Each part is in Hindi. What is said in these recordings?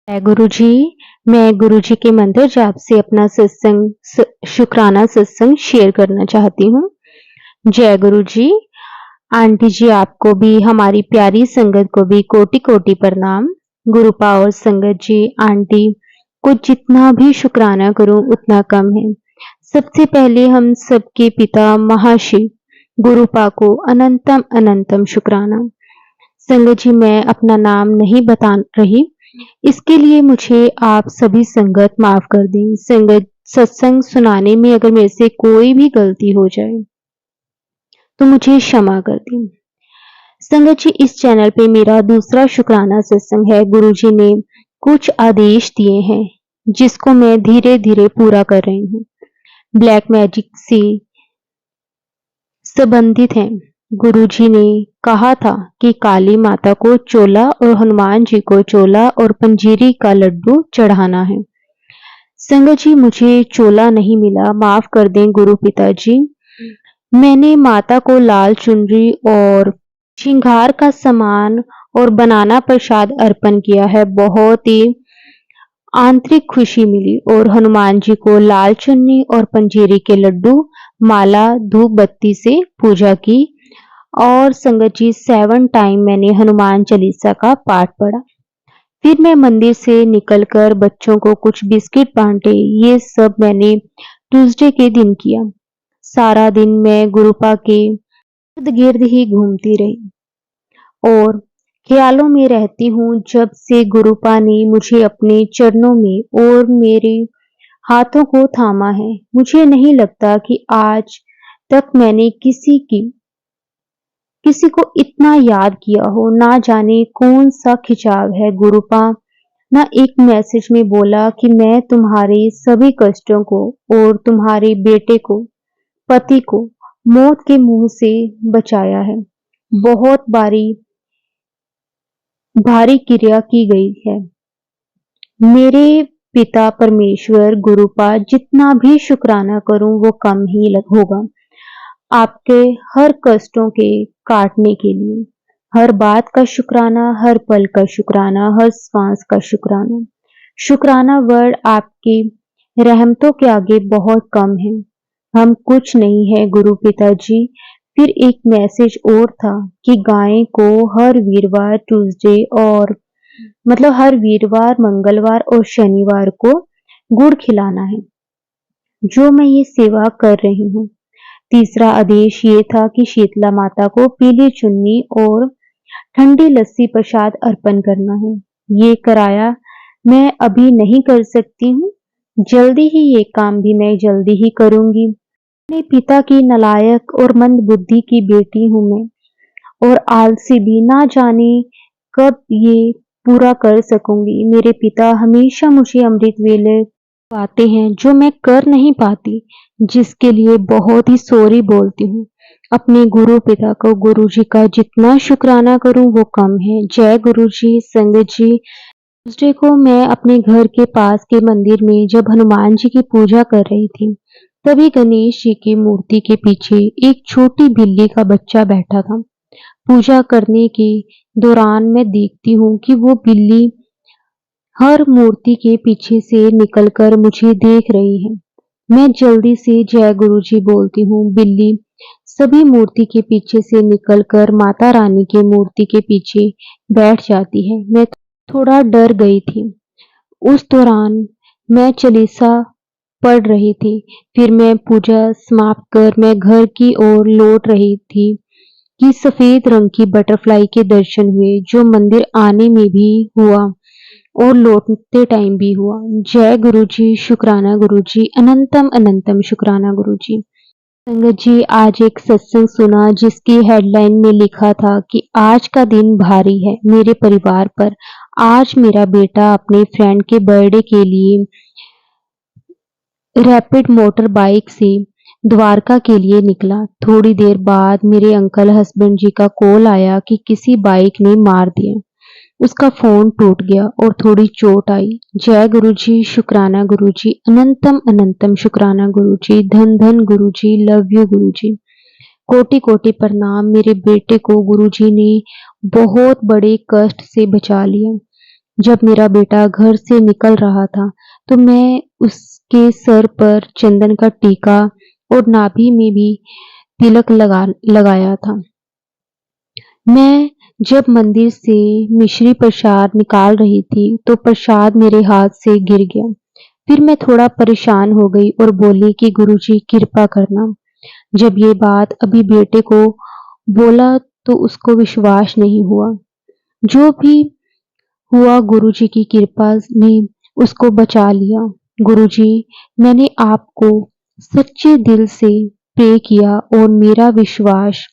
जय गुरु जी। मैं गुरु जी के मंदिर जाप से अपना शुक्राना सत्संग शेयर करना चाहती हूँ। जय गुरु जी। आंटी जी, आपको भी हमारी प्यारी संगत को भी कोटि कोटि प्रणाम। गुरुपा और संगत जी, आंटी को जितना भी शुक्राना करूं उतना कम है। सबसे पहले हम सबके पिता महाशिव गुरुपा को अनंतम अनंतम शुक्राना। संगत जी, मैं अपना नाम नहीं बता रही, इसके लिए मुझे आप सभी संगत माफ कर दें। संगत, सत्संग सुनाने में अगर मेरे से कोई भी गलती हो जाए तो मुझे क्षमा कर दें। संगत जी, इस चैनल पे मेरा दूसरा शुक्राना सत्संग है। गुरु जी ने कुछ आदेश दिए हैं जिसको मैं धीरे धीरे पूरा कर रही हूँ। ब्लैक मैजिक से संबंधित हैं। गुरु जी ने कहा था कि काली माता को चोला और हनुमान जी को चोला और पंजीरी का लड्डू चढ़ाना है। संगत जी, मुझे चोला नहीं मिला, माफ कर दें गुरु पिताजी। मैंने माता को लाल चुनरी और श्रृंगार का सामान और बनाना प्रसाद अर्पण किया है। बहुत ही आंतरिक खुशी मिली। और हनुमान जी को लाल चुन्नी और पंजीरी के लड्डू, माला, धूप बत्ती से पूजा की। और संगत जी, 7 टाइम मैंने हनुमान चालीसा का पाठ पढ़ा। फिर मैं मंदिर से निकलकर बच्चों को कुछ बिस्किट बांटे। ये सब मैंने ट्यूसडे के दिन किया। सारा दिन मैं गुरुपा के इर्द गिर्द ही घूमती रही और ख्यालों में रहती हूँ। जब से गुरुपा ने मुझे अपने चरणों में और मेरे हाथों को थामा है, मुझे नहीं लगता कि आज तक मैंने किसी को इतना याद किया हो। ना जाने कौन सा खिंचाव है। गुरुपा ना एक मैसेज में बोला कि मैं तुम्हारे सभी कष्टों को और तुम्हारे बेटे को, पति को मौत के मुंह से बचाया है। बहुत भारी क्रिया की गई है। मेरे पिता परमेश्वर गुरुपा, जितना भी शुक्राना करूं वो कम ही होगा आपके हर कष्टों के काटने के लिए। हर बात का शुक्राना, हर पल का शुक्राना, हर सांस का शुक्राना। शुक्राना वर्ड आपकी रहमतों के आगे बहुत कम है। हम कुछ नहीं है गुरु पिताजी। फिर एक मैसेज और था कि गाय को हर वीरवार, ट्यूसडे और हर वीरवार, मंगलवार और शनिवार को गुड़ खिलाना है, जो मैं ये सेवा कर रही हूँ। तीसरा आदेश ये था कि शीतला माता को पीली चुन्नी और ठंडी लस्सी प्रसाद अर्पण करना है। ये कराया मैं अभी नहीं कर सकती हूँ। जल्दी ही ये काम भी मैं जल्दी ही करूंगी। अपने पिता की नालायक और मंद बुद्धि की बेटी हूँ मैं, और आलसी भी। ना जाने कब ये पूरा कर सकूंगी। मेरे पिता हमेशा मुझे अमृत वेले पाते हैं जो मैं कर नहीं पाती, जिसके लिए बहुत ही सॉरी बोलती हूँ। अपने गुरु पिता को, गुरु जी का जितना शुक्राना करूं वो कम है। जय गुरु जी। संगत जी, ट्यूसडे को मैं अपने घर के पास के मंदिर में जब हनुमान जी की पूजा कर रही थी, तभी गणेश जी की मूर्ति के पीछे एक छोटी बिल्ली का बच्चा बैठा था। पूजा करने के दौरान मैं देखती हूँ कि वो बिल्ली हर मूर्ति के पीछे से निकलकर मुझे देख रही है। मैं जल्दी से जय गुरु जी बोलती हूँ। बिल्ली सभी मूर्ति के पीछे से निकलकर माता रानी के मूर्ति के पीछे बैठ जाती है। मैं थोड़ा डर गई थी। उस दौरान मैं चालीसा पढ़ रही थी। फिर मैं पूजा समाप्त कर मैं घर की ओर लौट रही थी कि सफेद रंग की बटरफ्लाई के दर्शन हुए, जो मंदिर आने में भी हुआ और लौटते टाइम भी हुआ। जय गुरु जी। शुक्राना गुरु जी, अनंतम अनंतम शुक्राना गुरु जी। संगत जी, आज एक सत्संग सुना जिसकी हेडलाइन में लिखा था कि आज का दिन भारी है मेरे परिवार पर। आज मेरा बेटा अपने फ्रेंड के बर्थडे के लिए रैपिड मोटर बाइक से द्वारका के लिए निकला। थोड़ी देर बाद मेरे अंकल हस्बैंड जी का कॉल आया कि किसी बाइक ने मार दिया। उसका फोन टूट गया और थोड़ी चोट आई। जय गुरु जी। शुक्राना गुरु जी, अनंतम अनंतम शुक्राना गुरु जी। धन धन गुरु जी, लव यू गुरु जी। कोटि कोटि प्रणाम। मेरे बेटे को गुरु जी ने बहुत बड़े कष्ट से बचा लिया। जब मेरा बेटा घर से निकल रहा था, तो मैं उसके सर पर चंदन का टीका और नाभि में भी तिलक लगाया था। मैं जब मंदिर से मिश्री प्रसाद निकाल रही थी, तो प्रसाद मेरे हाथ से गिर गया। फिर मैं थोड़ा परेशान हो गई और बोली कि गुरुजी कृपा करना। जब ये बात अभी बेटे को बोला तो उसको विश्वास नहीं हुआ। जो भी हुआ गुरुजी की कृपा ने उसको बचा लिया। गुरुजी, मैंने आपको सच्चे दिल से प्रे किया और मेरा विश्वास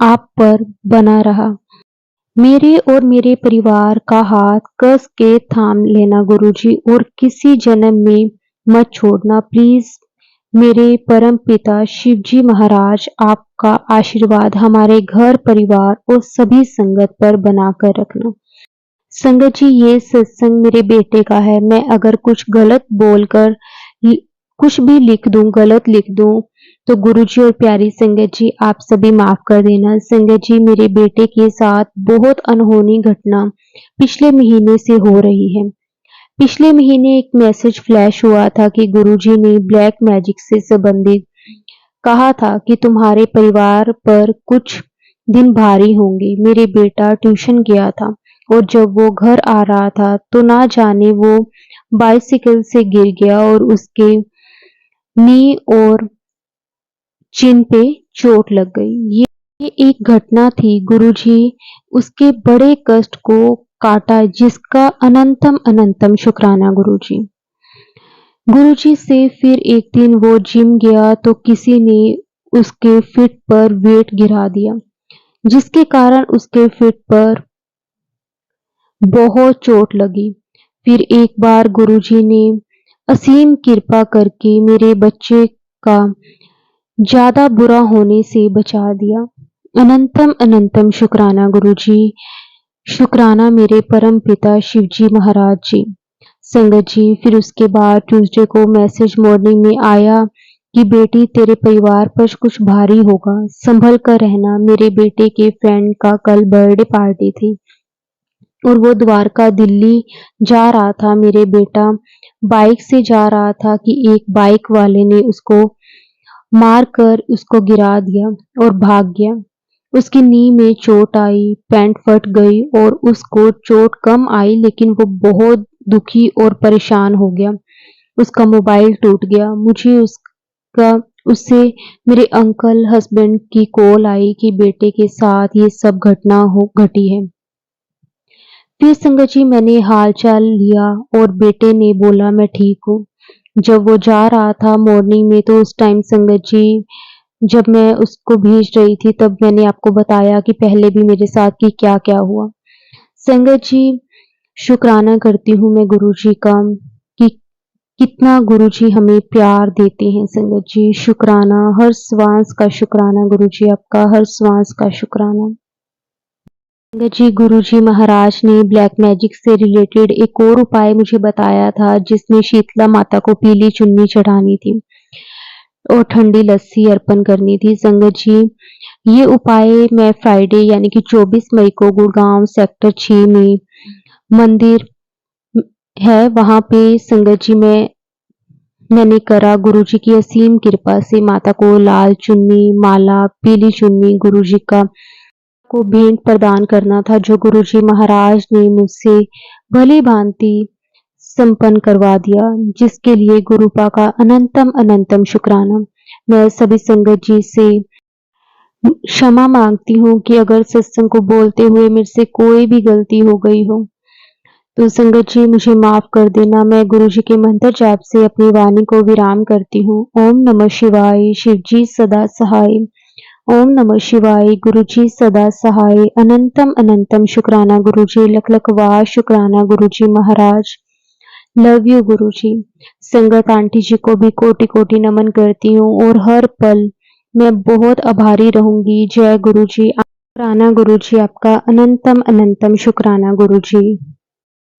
आप पर बना रहा। मेरे और मेरे परिवार का हाथ कस के थाम लेना गुरुजी, और किसी जन्म में मत छोड़ना प्लीज। मेरे परम पिता शिवजी महाराज, आपका आशीर्वाद हमारे घर परिवार और सभी संगत पर बनाकर रखना। संगत जी, ये सत्संग मेरे बेटे का है। मैं अगर कुछ गलत बोलकर कुछ भी लिख दूं, गलत लिख दूं, तो गुरुजी और प्यारी संगत जी आप सभी माफ कर देना। संगत जी, मेरे बेटे के साथ बहुत अनहोनी घटना पिछले महीने से हो रही है। पिछले महीने एक मैसेज फ्लैश हुआ था कि गुरुजी ने ब्लैक मैजिक से संबंधित कहा था कि तुम्हारे परिवार पर कुछ दिन भारी होंगे। मेरे बेटा ट्यूशन गया था और जब वो घर आ रहा था तो ना जाने वो बाइसिकल से गिर गया और उसके नी और चिन पे चोट लग गई। ये एक घटना थी गुरुजी, उसके बड़े कष्ट को काटा, जिसका अनंतम अनंतम शुक्राना गुरुजी। गुरुजी से फिर एक दिन वो जिम गया तो किसी ने उसके फिट पर वेट गिरा दिया, जिसके कारण उसके फिट पर बहुत चोट लगी। फिर एक बार गुरुजी ने असीम कृपा करके मेरे बच्चे का ज्यादा बुरा होने से बचा दिया। अनंतम अनंतम शुक्राना गुरुजी, शुक्राना मेरे परम पिता शिवजी महाराज जी। संगत जी, फिर उसके बाद ट्यूसडे को मैसेज मॉर्निंग में आया कि बेटी तेरे परिवार पर कुछ भारी होगा, संभल कर रहना। मेरे बेटे के फ्रेंड का कल बर्थडे पार्टी थी और वो द्वारका दिल्ली जा रहा था। मेरे बेटा बाइक से जा रहा था कि एक बाइक वाले ने उसको मार कर उसको गिरा दिया और भाग गया। उसकी नी में चोट आई, पैंट फट गई और उसको चोट कम आई लेकिन वो बहुत दुखी और परेशान हो गया। उसका मोबाइल टूट गया। मुझे उसका उससे मेरे अंकल हस्बैंड की कॉल आई कि बेटे के साथ ये सब घटना हो घटी है। फिर संगत जी मैंने हाल चाल लिया और बेटे ने बोला मैं ठीक हूँ। जब वो जा रहा था मॉर्निंग में तो उस टाइम संगत जी, जब मैं उसको भेज रही थी तब मैंने आपको बताया कि पहले भी मेरे साथ कि क्या-क्या हुआ। संगत जी, शुक्राना करती हूँ मैं गुरुजी का कि कितना गुरुजी हमें प्यार देते हैं। संगत जी, शुक्राना, हर श्वास का शुक्राना गुरुजी, आपका हर श्वास का शुक्राना। संगत जी, गुरुजी महाराज ने ब्लैक मैजिक से रिलेटेड एक और उपाय मुझे बताया था, जिसमें शीतला माता को पीली चुन्नी चढ़ानी थी और ठंडी लस्सी अर्पण करनी थी। संगत जी, ये उपाय मैं फ्राइडे यानी कि 24 मई को गुड़गांव सेक्टर 6 में मंदिर है, वहां पे संगत जी मैंने करा। गुरुजी की असीम कृपा से माता को लाल चुन्नी, माला, पीली चुन्नी गुरुजी का को भेंट प्रदान करना था, जो गुरुजी महाराज ने मुझसे भली भांति संपन्न करवा दिया, जिसके लिए गुरुपा का अनंतम अनंतम शुक्राना। मैं सभी संगत जी से क्षमा मांगती हूँ कि अगर सत्संग को बोलते हुए मेरे से कोई भी गलती हो गई हो तो संगत जी मुझे माफ कर देना। मैं गुरुजी के मंत्र जाप से अपनी वाणी को विराम करती हूँ। ओम नमः शिवाय। शिवजी सदा सहाय। ओम नमः शिवाय। गुरुजी सदा सहाय। अनंतम अनंतम शुक्राना गुरुजी। लख लख वार शुक्राना गुरुजी महाराज। लव यू गुरुजी। संगत आंटी जी को भी कोटि कोटि नमन करती हूँ और हर पल मैं बहुत आभारी रहूंगी। जय गुरुजी। शुक्राना गुरुजी, आपका अनंतम अनंतम शुक्राना गुरुजी।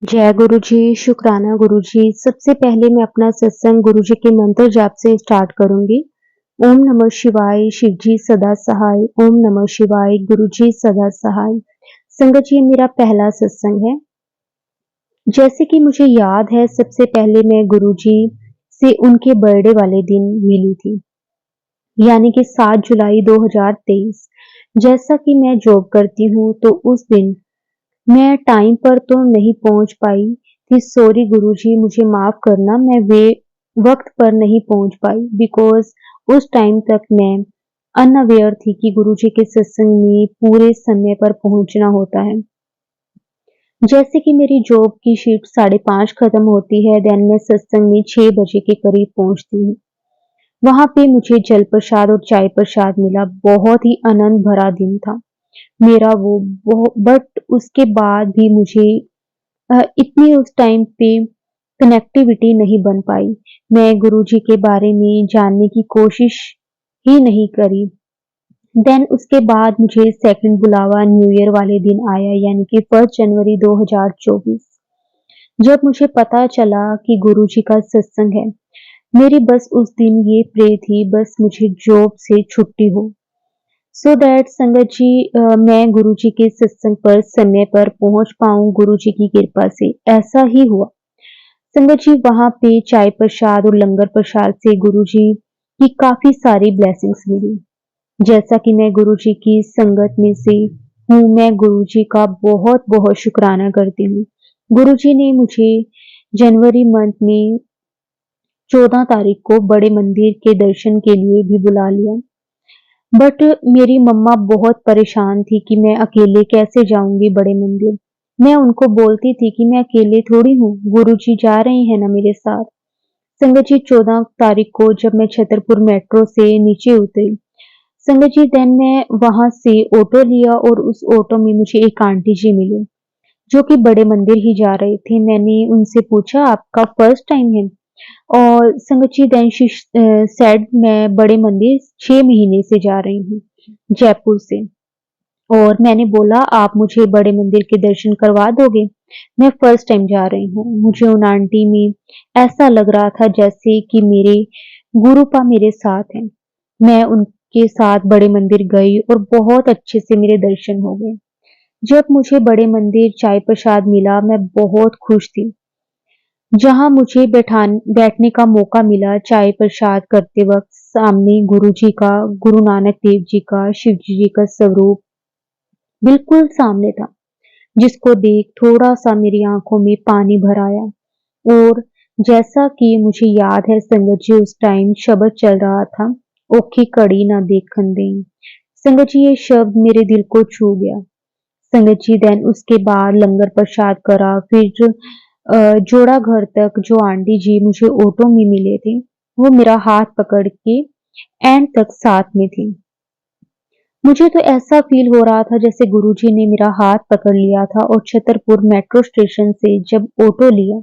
जय गुरुजी। शुक्राना गुरुजी। सबसे पहले मैं अपना सत्संग गुरुजी के मंत्र जाप से स्टार्ट करूंगी। ओम नमः शिवाय। शिवजी सदा सहाय। ओम नमः शिवाय। गुरुजी सदा सहाय। संगत जी, मेरा पहला सत्संग है। जैसे कि मुझे याद है सबसे पहले मैं गुरुजी से उनके बर्थडे वाले दिन मिली थी, यानी कि 7 जुलाई 2023। जैसा कि मैं जॉब करती हूँ तो उस दिन मैं टाइम पर तो नहीं पहुँच पाई थी। सॉरी गुरुजी मुझे माफ़ करना, मैं वे वक़्त पर नहीं पहुँच पाई बिकॉज़ उस टाइम तक मैं अनअवेयर थी कि गुरुजी के सत्संग में पूरे समय पर पहुँचना होता है। जैसे कि मेरी जॉब की शिफ्ट 5:30 खत्म होती है, देन मैं सत्संग में 6 बजे के करीब पहुँचती हूँ। वहाँ पे मुझे जल प्रसाद और चाय प्रसाद मिला, बहुत ही आनंद भरा दिन था मेरा वो। बट उसके बाद भी मुझे इतनी उस टाइम पे कनेक्टिविटी नहीं बन पाई। मैं गुरुजी के बारे में जानने की कोशिश ही नहीं करी। देन उसके बाद मुझे सेकंड बुलावा न्यू ईयर वाले दिन आया, यानी कि 1 जनवरी 2024। जब मुझे पता चला कि गुरुजी का सत्संग है, मेरी बस उस दिन ये प्रे थी, बस मुझे जॉब से छुट्टी हो। सो दैट संगत जी मैं गुरुजी के सत्संग पर समय पर पहुँच पाऊँ गुरुजी की कृपा से, ऐसा ही हुआ। संगत जी वहाँ पे चाय प्रसाद और लंगर प्रसाद से गुरुजी की काफ़ी सारी ब्लेसिंग्स मिली। जैसा कि मैं गुरुजी की संगत में से हूँ, मैं गुरुजी का बहुत-बहुत शुक्राना करती हूँ। गुरुजी ने मुझे जनवरी मंथ में 14 तारीख को बड़े मंदिर के दर्शन के लिए भी बुला लिया। बट मेरी मम्मा बहुत परेशान थी कि मैं अकेले कैसे जाऊँगी बड़े मंदिर। मैं उनको बोलती थी कि मैं अकेले थोड़ी हूँ, गुरुजी जा रहे हैं ना मेरे साथ। संगत जी 14 तारीख को जब मैं छतरपुर मेट्रो से नीचे उतरी, संगत जी देन मैं वहाँ से ऑटो लिया और उस ऑटो में मुझे एक आंटी जी मिली, जो कि बड़े मंदिर ही जा रहे थे। मैंने उनसे पूछा आपका फर्स्ट टाइम है? और संगत जी देन शी सेड मैं बड़े मंदिर 6 महीने से जा रही हूँ, जयपुर से। और मैंने बोला आप मुझे बड़े मंदिर के दर्शन करवा दोगे? मैं फर्स्ट टाइम जा रही हूँ। मुझे उन आंटी में ऐसा लग रहा था जैसे कि मेरे गुरुपा मेरे साथ हैं। मैं उनके साथ बड़े मंदिर गई और बहुत अच्छे से मेरे दर्शन हो गए। जब मुझे बड़े मंदिर चाय प्रसाद मिला, मैं बहुत खुश थी। जहाँ मुझे बैठने का मौका मिला चाय प्रसाद करते वक़्त, सामने गुरुजी का, गुरु नानक देव जी का, शिव जी का स्वरूप बिल्कुल सामने था, जिसको देख थोड़ा-सा मेरी आँखों में पानी भर आया। और जैसा कि मुझे याद है संगत जी उस टाइम शब्द चल रहा था, "ओखी घड़ी ना देखन दें।" संगत जी ये शब्द मेरे दिल को छू गया। संगत जी देन उसके बाद लंगर प्रसाद करा, फिर जोड़ा घर तक जो आंटी जी मुझे ऑटो में मिले थे, वो मेरा हाथ पकड़ के एंड तक साथ में थी। मुझे तो ऐसा फ़ील हो रहा था जैसे गुरुजी ने मेरा हाथ पकड़ लिया था। और छतरपुर मेट्रो स्टेशन से जब ऑटो लिया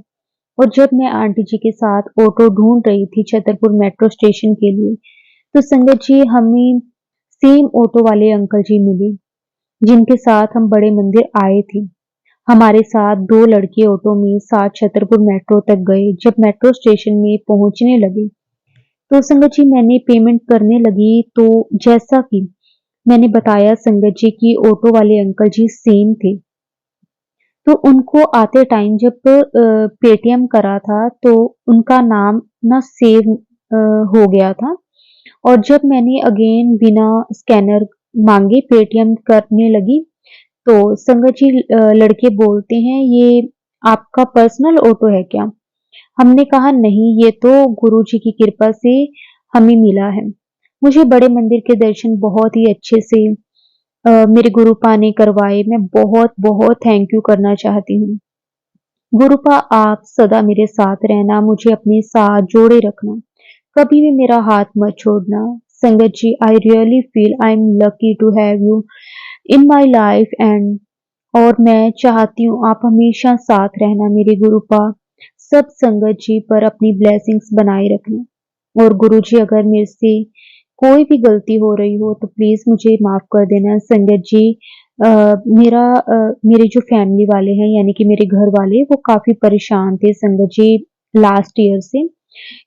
और जब मैं आंटी जी के साथ ऑटो ढूँढ रही थी छतरपुर मेट्रो स्टेशन के लिए, तो संगत जी हमें सेम ऑटो वाले अंकल जी मिले, जिनके साथ हम बड़े मंदिर आए थे। हमारे साथ 2 लड़के ऑटो में साथ छतरपुर मेट्रो तक गए। जब मेट्रो स्टेशन में पहुँचने लगे, तो संगत जी मैंने पेमेंट करने लगी, तो जैसा कि मैंने बताया संगत जी कि ऑटो वाले अंकल जी सेम थे। तो उनको आते टाइम जब पेटीएम करा था तो उनका नाम ना सेव हो गया था। और जब मैंने अगेन बिना स्कैनर माँगे पेटीएम करने लगी, तो संगत जी लड़के बोलते हैं ये आपका पर्सनल ऑटो है क्या? हमने कहा नहीं, ये तो गुरुजी की कृपा से हमें मिला है। मुझे बड़े मंदिर के दर्शन बहुत ही अच्छे से मेरे गुरुपा ने करवाए। मैं बहुत-बहुत थैंक यू करना चाहती हूँ। गुरुपा आप सदा मेरे साथ रहना, मुझे अपने साथ जोड़े रखना, कभी भी मेरा हाथ मत छोड़ना। Sangat ji I really feel I am lucky to have you in my life and और मैं चाहती हूँ आप हमेशा साथ रहना मेरे गुरुपा। सब संगत जी पर अपनी ब्लेसिंग्स बनाए रखना। और गुरुजी अगर मेरे से कोई भी गलती हो रही हो तो प्लीज़ मुझे माफ़ कर देना। संगत जी मेरे जो फैमिली वाले हैं यानी कि मेरे घर वाले वो काफ़ी परेशान थे संगत जी लास्ट ईयर से,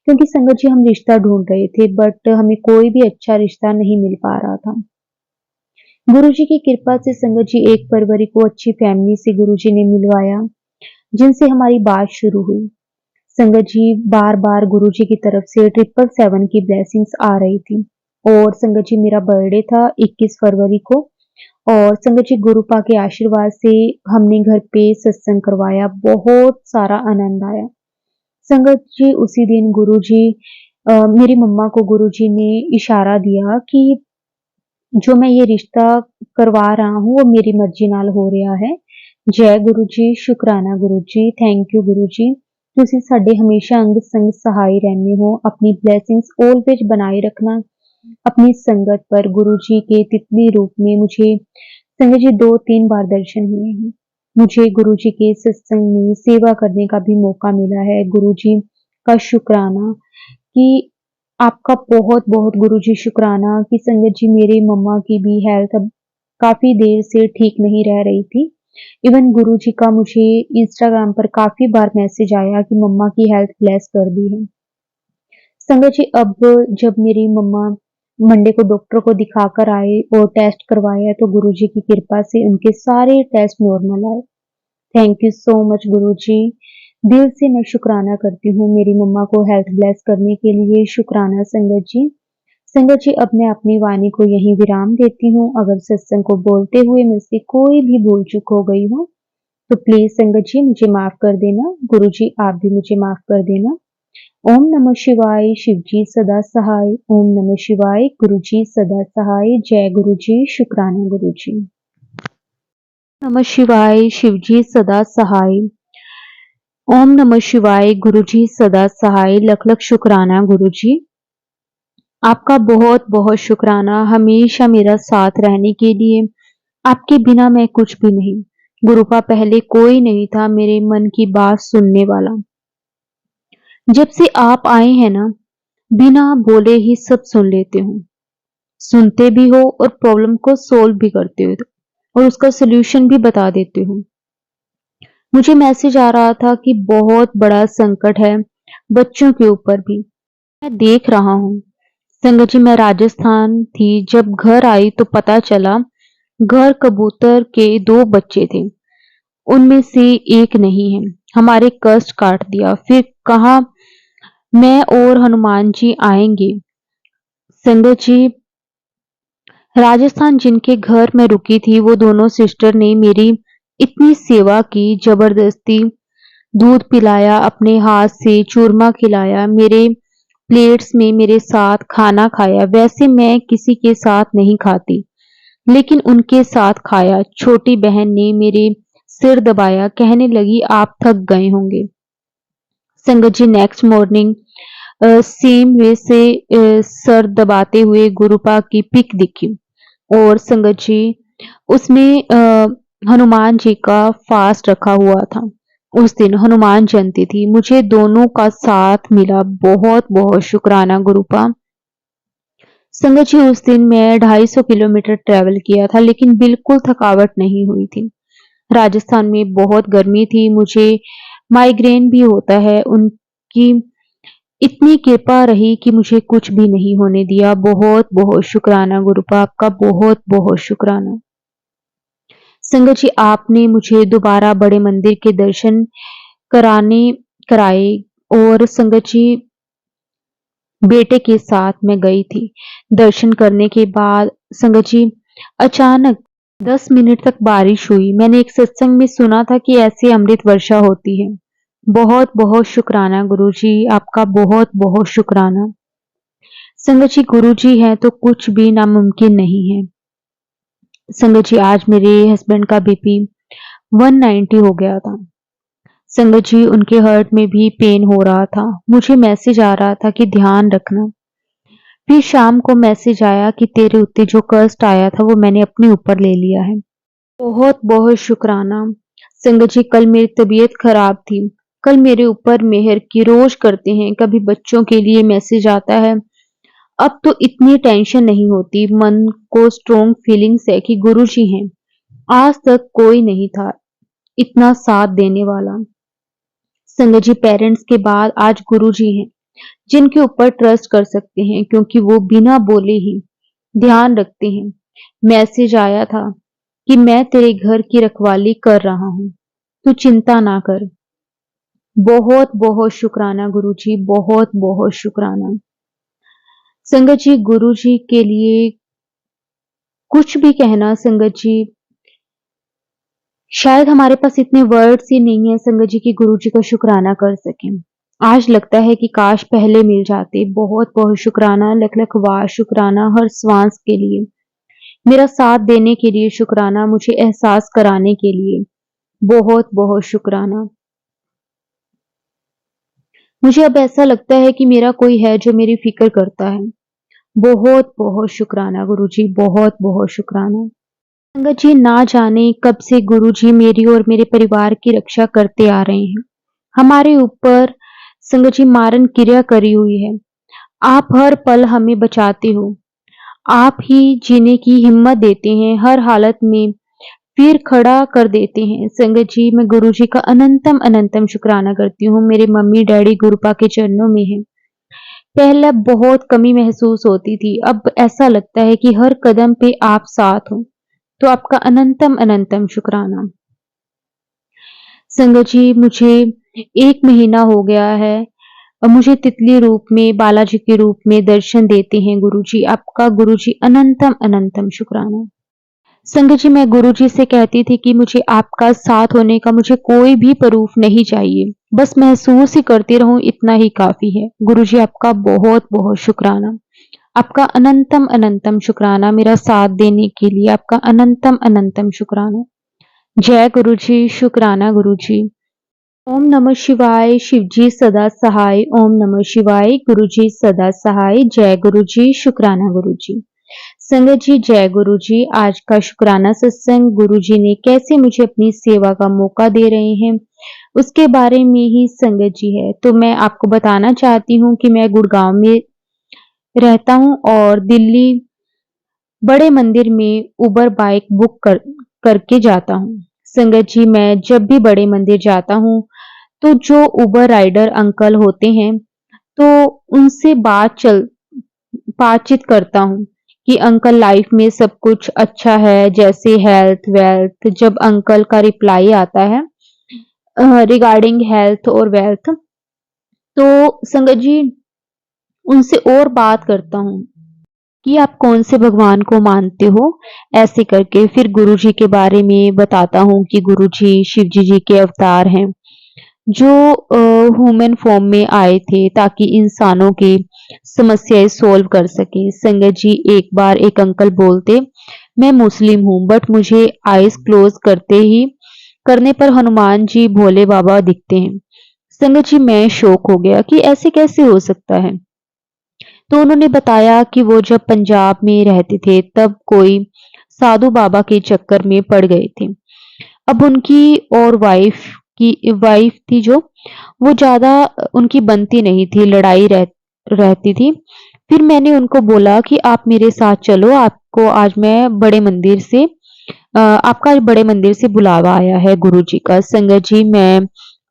क्योंकि संगत जी हम रिश्ता ढूँढ रहे थे बट हमें कोई भी अच्छा रिश्ता नहीं मिल पा रहा था। गुरुजी की कृपा से संगत जी 1 फरवरी को अच्छी फैमिली से गुरुजी ने मिलवाया। जिनसे हमारी बात शुरू हुई। संगत जी बार बार गुरु जी की तरफ से 777 की ब्लेसिंग्स आ रही थी। और संगत जी मेरा बर्थडे था 21 फरवरी को, और संगत जी गुरुपा के आशीर्वाद से हमने घर पे सत्संग करवाया, बहुत सारा आनंद आया। संगत जी उसी दिन गुरु जी मेरी मम्मा को गुरु जी ने इशारा दिया कि जो मैं ये रिश्ता करवा रहा हूँ वो मेरी मर्जी नाल हो रहा है। जय गुरु जी, शुकराना गुरु जी, थैंक यू गुरु जी। ਤੁਸੀਂ ਸਾਡੇ हमेशा अंग संग सहाय रहने हो, अपनी ब्लेसिंग्स ऑलवेज बनाए रखना अपनी संगत पर। गुरु जी के तितली रूप में मुझे संगत जी 2-3 बार दर्शन हुए हैं। मुझे गुरु जी के सत्संग में सेवा करने का भी मौका मिला है। गुरु जी का शुकराना कि आपका बहुत-बहुत गुरुजी शुक्राना कि संगत जी मेरे मम्मा की भी हेल्थ अब काफ़ी देर से ठीक नहीं रह रही थी। इवन गुरुजी का मुझे इंस्टाग्राम पर काफ़ी बार मैसेज आया कि मम्मा की हेल्थ ब्लेस कर दी है। संगत जी अब जब मेरी मम्मा मंडे को डॉक्टर को दिखाकर आए और टेस्ट करवाया तो गुरुजी की कृपा से उनके सारे टेस्ट नॉर्मल आए। थैंक यू सो मच गुरुजी। दिल से मैं शुक्राना करती हूँ मेरी मम्मा को हेल्थ ब्लेस करने के लिए। शुक्राना संगत जी। संगत जी अब मैं अपनी वाणी को यहीं विराम देती हूँ। अगर सत्संग को बोलते हुए मुझसे कोई भी भूल चूक हो गई हो तो प्लीज संगत जी मुझे माफ कर देना। गुरु जी आप भी मुझे माफ कर देना। ओम नमः शिवाय, शिव जी सदा सहाय। ओम नमः शिवाय, गुरु जी सदा सहाय। जय गुरु जी, शुक्राना गुरु जी। नमः शिवाय, शिव जी सदा सहाय। ओम नमः शिवाय, गुरु जी सदा सहाय। लख लख शुक्राना गुरु जी। आपका बहुत बहुत शुक्राना हमेशा मेरा साथ रहने के लिए। आपके बिना मैं कुछ भी नहीं। गुरुपा पहले कोई नहीं था मेरे मन की बात सुनने वाला। जब से आप आए हैं ना, बिना बोले ही सब सुन लेते हो, सुनते भी हो और प्रॉब्लम को सोल्व भी करते हो और उसका सोल्यूशन भी बता देते हो। मुझे मैसेज आ रहा था कि बहुत बड़ा संकट है बच्चों के ऊपर भी। मैं देख रहा हूँ। संगत जी मैं राजस्थान थी, जब घर आई तो पता चला घर कबूतर के 2 बच्चे थे, उनमें से एक नहीं है। हमारे कष्ट काट दिया। फिर कहा मैं और हनुमान जी आएंगे। संगत जी राजस्थान जिनके घर में रुकी थी वो दोनों सिस्टर ने मेरी इतनी सेवा की, जबरदस्ती दूध पिलाया, अपने हाथ से चूरमा खिलाया, मेरे प्लेट्स में मेरे साथ खाना खाया। वैसे मैं किसी के साथ नहीं खाती, लेकिन उनके साथ खाया। छोटी बहन ने मेरे सिर दबाया, कहने लगी आप थक गए होंगे। संगत जी नेक्स्ट मॉर्निंग सेम वे से सर दबाते हुए गुरुपा की पिक दिखी और संगत जी उसमें हनुमान जी का फास्ट रखा हुआ था। उस दिन हनुमान जयंती थी। मुझे दोनों का साथ मिला। बहुत बहुत शुक्राना गुरुपा। संगत जी उस दिन मैं 250 किलोमीटर ट्रेवल किया था, लेकिन बिल्कुल थकावट नहीं हुई थी। राजस्थान में बहुत गर्मी थी, मुझे माइग्रेन भी होता है। उनकी इतनी कृपा रही कि मुझे कुछ भी नहीं होने दिया। बहुत बहुत शुक्राना गुरुपा, आपका बहुत बहुत शुक्राना। संगत जी आपने मुझे दोबारा बड़े मंदिर के दर्शन कराने कराए और संगत जी बेटे के साथ मैं गई थी। दर्शन करने के बाद संगत जी अचानक 10 मिनट तक बारिश हुई। मैंने एक सत्संग में सुना था कि ऐसे अमृत वर्षा होती है। बहुत बहुत शुक्राना गुरुजी, आपका बहुत बहुत शुक्राना। संगत जी गुरुजी हैं तो कुछ भी नामुमकिन नहीं है। संगत जी आज मेरे हस्बैंड का बीपी 190 हो गया था। संगत जी उनके हार्ट में भी पेन हो रहा था। मुझे मैसेज आ रहा था कि ध्यान रखना। फिर शाम को मैसेज आया कि तेरे उत्ते जो कष्ट आया था वो मैंने अपने ऊपर ले लिया है। बहुत बहुत शुक्राना। संगत जी कल मेरी तबीयत खराब थी। कल मेरे ऊपर मेहर की रोज करते हैं। कभी बच्चों के लिए मैसेज आता है। अब तो इतनी टेंशन नहीं होती। मन को स्ट्रॉन्ग फीलिंग्स है कि गुरुजी हैं। आज तक कोई नहीं था इतना साथ देने वाला। संगत जी पेरेंट्स के बाद आज गुरुजी हैं, जिनके ऊपर ट्रस्ट कर सकते हैं क्योंकि वो बिना बोले ही ध्यान रखते हैं। मैसेज आया था कि मैं तेरे घर की रखवाली कर रहा हूँ, तू चिंता ना कर। बहुत बहुत शुक्राना गुरुजी, बहुत बहुत शुक्राना। संगत जी, गुरुजी के लिए कुछ भी कहना संगत जी, शायद हमारे पास इतने वर्ड्स ही नहीं है संगत जी कि गुरुजी का शुक्राना कर सकें। आज लगता है कि काश पहले मिल जाते। बहुत बहुत शुक्राना, लख लख वाह शुक्राना हर श्वास के लिए, मेरा साथ देने के लिए शुक्राना, मुझे एहसास कराने के लिए बहुत बहुत शुक्राना। मुझे अब ऐसा लगता है कि मेरा कोई है जो मेरी फिक्र करता है। बहुत बहुत शुक्राना गुरुजी, बहुत बहुत शुक्राना। संगत जी, ना जाने कब से गुरुजी मेरी और मेरे परिवार की रक्षा करते आ रहे हैं। हमारे ऊपर संगत जी मारन क्रिया करी हुई है। आप हर पल हमें बचाते हो। आप ही जीने की हिम्मत देते हैं, हर हालत में फिर खड़ा कर देते हैं। संगत जी, मैं गुरुजी का अनंतम अनंतम शुक्राना करती हूँ। मेरे मम्मी डैडी गुरुपा के चरणों में हैं। पहले बहुत कमी महसूस होती थी, अब ऐसा लगता है कि हर कदम पे आप साथ हो। तो आपका अनंतम अनंतम शुक्राना। संगत जी, मुझे 1 महीना हो गया है और मुझे तितली रूप में, बालाजी के रूप में दर्शन देते हैं गुरुजी। आपका गुरुजी अनंतम अनंतम शुक्राना। संगत जी, मैं गुरुजी से कहती थी कि मुझे आपका साथ होने का मुझे कोई भी प्रूफ नहीं चाहिए, बस महसूस ही करती रहूं, इतना ही काफी है। गुरुजी, आपका बहुत बहुत शुक्राना। आपका अनंतम अनंतम शुक्राना मेरा साथ देने के लिए, आपका अनंतम अनंतम शुक्राना। जय गुरुजी, शुक्राना गुरुजी। ओम नमः शिवाय, शिवजी सदा सहाय। ओम नमः शिवाय, गुरुजी सदा सहाय। जय गुरुजी, शुक्राना गुरुजी। संगत जी, जय गुरुजी। आज का शुक्राना सत्संग गुरुजी ने कैसे मुझे अपनी सेवा का मौका दे रहे हैं, उसके बारे में ही संगत जी है। तो मैं आपको बताना चाहती हूँ कि मैं गुड़गांव में रहता हूँ और दिल्ली बड़े मंदिर में उबर बाइक बुक करके जाता हूँ। संगत जी, मैं जब भी बड़े मंदिर जाता हूँ तो जो उबर राइडर अंकल होते हैं, तो उनसे बातचीत करता हूँ कि अंकल लाइफ में सब कुछ अच्छा है, जैसे हेल्थ वेल्थ। जब अंकल का रिप्लाई आता है रिगार्डिंग हेल्थ और वेल्थ, तो संगत जी उनसे और बात करता हूँ कि आप कौन से भगवान को मानते हो, ऐसे करके फिर गुरुजी के बारे में बताता हूँ कि गुरुजी शिवजी जी के अवतार हैं, जो ह्यूमन फॉर्म में आए थे ताकि इंसानों की समस्याएं सॉल्व कर सके। संगत जी, एक बार एक अंकल बोलते, मैं मुस्लिम हूँ बट मुझे आईज क्लोज करने पर हनुमान जी भोले बाबा दिखते हैं। संगत जी, मैं शौक हो गया कि ऐसे कैसे हो सकता है। तो उन्होंने बताया कि वो जब पंजाब में रहते थे तब कोई साधु बाबा के चक्कर में पड़ गए थे। अब उनकी और वाइफ थी जो, वो ज्यादा उनकी बनती नहीं थी, रहती थी। फिर मैंने उनको बोला कि आप मेरे साथ चलो, आपका आज बड़े मंदिर से बुलावा आया है गुरुजी का। संगत जी, मैं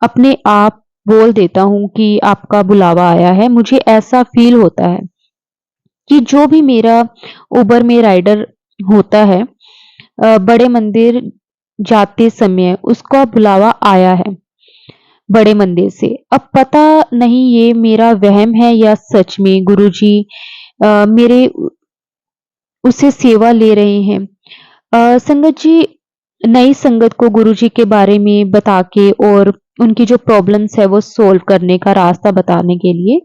अपने आप बोल देता हूँ कि आपका बुलावा आया है। मुझे ऐसा फील होता है कि जो भी मेरा उबर में राइडर होता है, बड़े मंदिर जाते समय उसका बुलावा आया है बड़े मंदिर से। अब पता नहीं ये मेरा वहम है या सच में गुरुजी मेरे उससे सेवा ले रहे हैं। संगत जी, नई संगत को गुरुजी के बारे में बता के और उनकी जो प्रॉब्लम्स है वो सोल्व करने का रास्ता बताने के लिए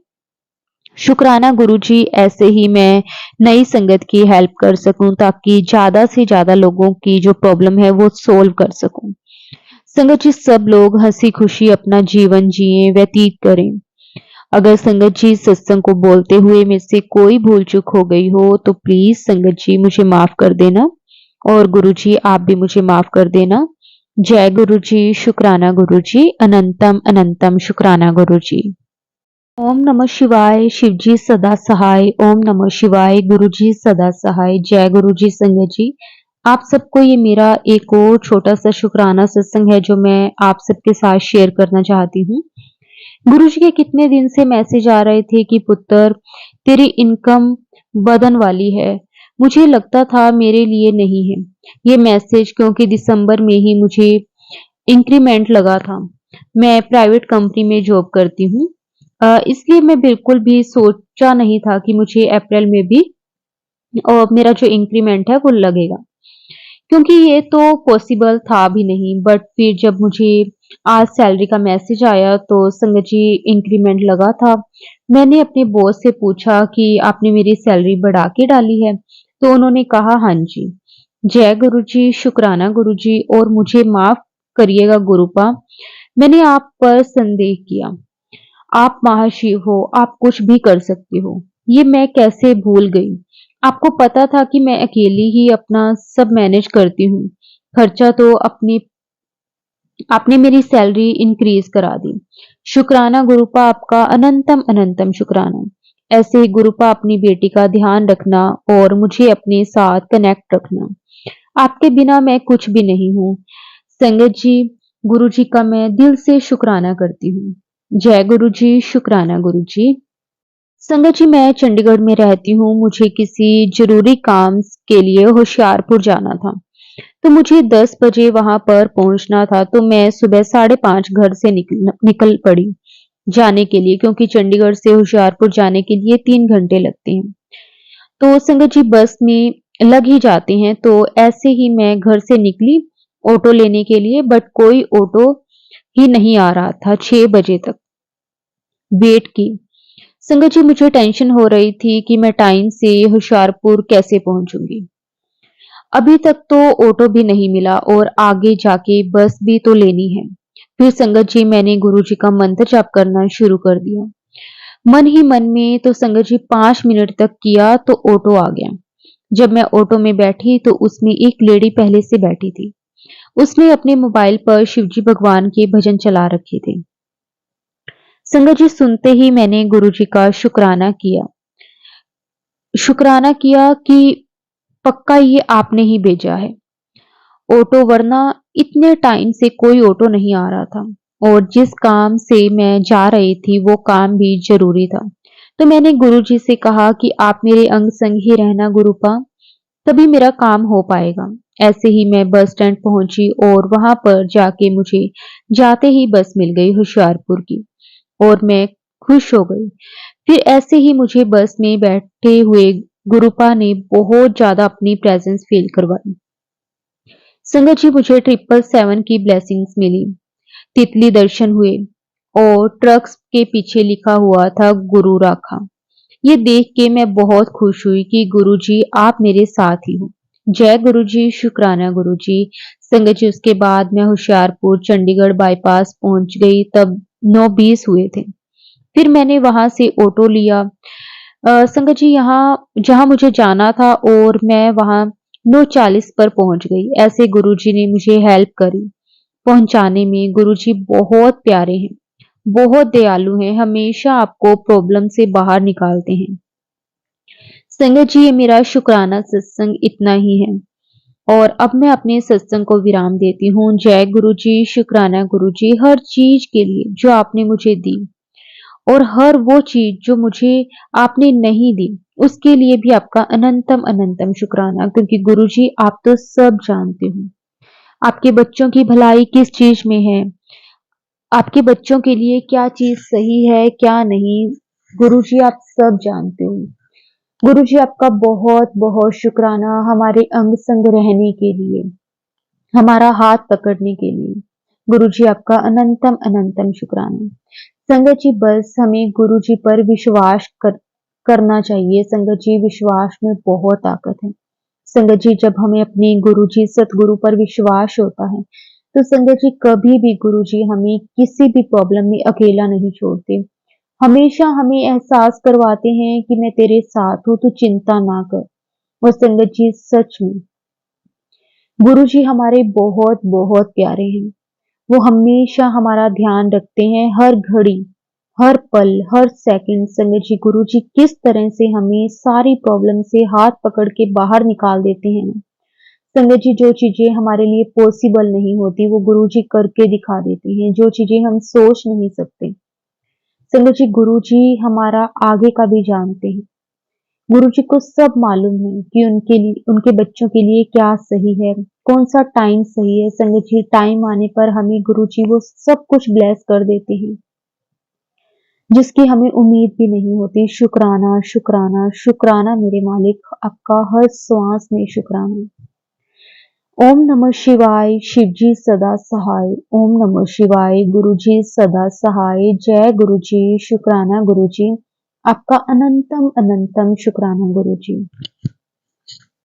शुक्राना गुरुजी, ऐसे ही मैं नई संगत की हेल्प कर सकूं ताकि ज्यादा से ज्यादा लोगों की जो प्रॉब्लम है वो सोल्व कर सकूं। संगत जी, सब लोग हंसी खुशी अपना जीवन जिए, व्यतीत करें। अगर संगत जी सत्संग को बोलते हुए मुझसे कोई भूल चूक हो गई हो तो प्लीज संगत जी मुझे माफ कर देना, और गुरुजी आप भी मुझे माफ कर देना। जय गुरुजी, शुक्राना गुरुजी, अनंतम अनंतम शुक्राना गुरुजी। ओम नमः शिवाय, शिवजी सदा सहाय। ओम नमः शिवाय, गुरुजी सदा सहाय। जय गुरुजी। संगत जी, आप सबको ये मेरा एक और छोटा सा शुक्राना सत्संग है जो मैं आप सबके साथ शेयर करना चाहती हूँ। गुरुजी के कितने दिन से मैसेज आ रहे थे कि पुत्र तेरी इनकम बदन वाली है। मुझे लगता था मेरे लिए नहीं है ये मैसेज, क्योंकि दिसंबर में ही मुझे इंक्रीमेंट लगा था। मैं प्राइवेट कंपनी में जॉब करती हूँ। इसलिए मैं बिल्कुल भी सोचा नहीं था कि मुझे अप्रैल में भी मेरा जो इंक्रीमेंट है वो लगेगा। क्योंकि ये तो पॉसिबल था भी नहीं, बट फिर जब मुझे आज सैलरी का मैसेज आया तो संगत जी इंक्रीमेंट लगा था। मैंने अपने बॉस से पूछा कि आपने मेरी सैलरी बढ़ा के डाली है? तो उन्होंने कहा हाँ जी। जय गुरु जी, शुक्राना गुरु जी, और मुझे माफ करिएगा गुरुपा, मैंने आप पर संदेह किया। आप महाशिव हो, आप कुछ भी कर सकते हो। ये मैं कैसे भूल गई। आपको पता था कि मैं अकेली ही अपना सब मैनेज करती हूँ। खर्चा तो अपनी आपने मेरी सैलरी इंक्रीज करा दी। शुक्राना गुरुपा, आपका अनंतम अनंतम शुक्राना। ऐसे ही गुरुपा अपनी बेटी का ध्यान रखना और मुझे अपने साथ कनेक्ट रखना। आपके बिना मैं कुछ भी नहीं हूँ। संगत जी, गुरु जी का मैं दिल से शुक्राना करती हूँ। जय गुरु जी, शुक्राना गुरु जी। संगत जी, मैं चंडीगढ़ में रहती हूँ। मुझे किसी जरूरी काम के लिए होशियारपुर जाना था, तो मुझे 10 बजे वहां पर पहुंचना था। तो मैं सुबह 5:30 घर से निकल पड़ी जाने के लिए, क्योंकि चंडीगढ़ से होशियारपुर जाने के लिए 3 घंटे लगते हैं। तो संगत जी बस में लग ही जाते हैं। तो ऐसे ही मैं घर से निकली ऑटो लेने के लिए, बट कोई ऑटो ही नहीं आ रहा था। 6 बजे तक वेट की। संगत जी मुझे टेंशन हो रही थी कि मैं टाइम से होशियारपुर कैसे पहुंचूंगी। अभी तक तो ऑटो भी नहीं मिला और आगे जाके बस भी तो लेनी है। फिर संगत जी मैंने गुरु जी का मंत्र जाप करना शुरू कर दिया। मन ही मन में तो संगत जी 5 मिनट तक किया तो ऑटो आ गया। जब मैं ऑटो में बैठी तो उसमें एक लेडी पहले से बैठी थी। उसने अपने मोबाइल पर शिवजी भगवान के भजन चला रखे थे। संगत जी सुनते ही मैंने गुरु जी का शुक्राना किया कि पक्का ये आपने ही भेजा है ऑटो, वरना इतने टाइम से कोई ऑटो नहीं आ रहा था। और जिस काम से मैं जा रही थी वो काम भी जरूरी था। तो मैंने गुरुजी से कहा कि आप मेरे अंग संग ही रहना गुरुपा, तभी मेरा काम हो पाएगा। ऐसे ही मैं बस स्टैंड पहुंची और वहां पर जाके मुझे जाते ही बस मिल गई होशियारपुर की, और मैं खुश हो गई। फिर ऐसे ही मुझे बस में बैठे हुए गुरुपा ने बहुत ज्यादा अपनी प्रेजेंस फील करवाई। संगत जी मुझे 777 की ब्लेसिंग्स मिली, तितली दर्शन हुए और ट्रक्स के पीछे लिखा हुआ था गुरु राखा। ये देख के मैं बहुत खुश हुई कि गुरु जी आप मेरे साथ ही हो। जय गुरु जी, शुक्राना गुरु जी। संगत जी उसके बाद मैं होशियारपुर चंडीगढ़ बाईपास पहुंच गई, तब 9:20 हुए थे। फिर मैंने वहां से ऑटो लिया। संगत जी यहाँ जहां मुझे जाना था और मैं वहां 9:40 पर पहुंच गई। ऐसे गुरुजी ने मुझे हेल्प करी पहुंचाने में। गुरुजी बहुत प्यारे हैं, बहुत दयालु हैं, हमेशा आपको प्रॉब्लम से बाहर निकालते हैं। संगत जी ये मेरा शुक्राना सत्संग इतना ही है, और अब मैं अपने सत्संग को विराम देती हूँ। जय गुरु जी, शुक्राना गुरु जी हर चीज के लिए जो आपने मुझे दी, और हर वो चीज जो मुझे आपने नहीं दी उसके लिए भी आपका अनंतम अनंतम शुक्राना, क्योंकि गुरुजी आप तो सब जानते हो। आपके बच्चों की भलाई किस चीज में है, आपके बच्चों के लिए क्या चीज सही है क्या नहीं, गुरुजी आप सब जानते हो। गुरुजी आपका बहुत बहुत शुक्राना हमारे अंग संग रहने के लिए, हमारा हाथ पकड़ने के लिए। गुरुजी आपका अनंतम अनंतम शुक्राना। संगत जी बस हमें गुरु जी पर करना चाहिए। संगत जी विश्वास में बहुत ताकत है। संगत जी जब हमें अपने गुरु जी सतगुरु पर विश्वास होता है तो संगत जी कभी भी गुरु जी हमें किसी भी प्रॉब्लम में अकेला नहीं छोड़ते। हमेशा हमें एहसास करवाते हैं कि मैं तेरे साथ हूँ, तू चिंता ना कर। और संगत जी सच में गुरु जी हमारे बहुत बहुत प्यारे हैं। वो हमेशा हमारा ध्यान रखते हैं हर घड़ी, हर पल, हर सेकंड। संगत जी गुरु जी किस तरह से हमें सारी प्रॉब्लम से हाथ पकड़ के बाहर निकाल देते हैं ना। संगत जी जो चीजें हमारे लिए पॉसिबल नहीं होती वो गुरु जी करके दिखा देते हैं, जो चीजें हम सोच नहीं सकते। संगत जी गुरु जी हमारा आगे का भी जानते हैं। गुरु जी को सब मालूम है कि उनके बच्चों के लिए क्या सही है, कौन सा टाइम सही है। संगत जी, टाइम आने पर हमें गुरु जी वो सब कुछ ब्लेस कर देते हैं जिसकी हमें उम्मीद भी नहीं होती। शुक्राना, शुक्राना, शुक्राना मेरे मालिक, आपका हर श्वास में शुक्राना। ओम नमः शिवाय, शिव जी सदा सहाय। ओम नमः शिवाय, गुरु जी सदा सहाय। जय गुरु जी, शुक्राना गुरु जी, आपका अनंतम अनंतम शुक्राना गुरु जी।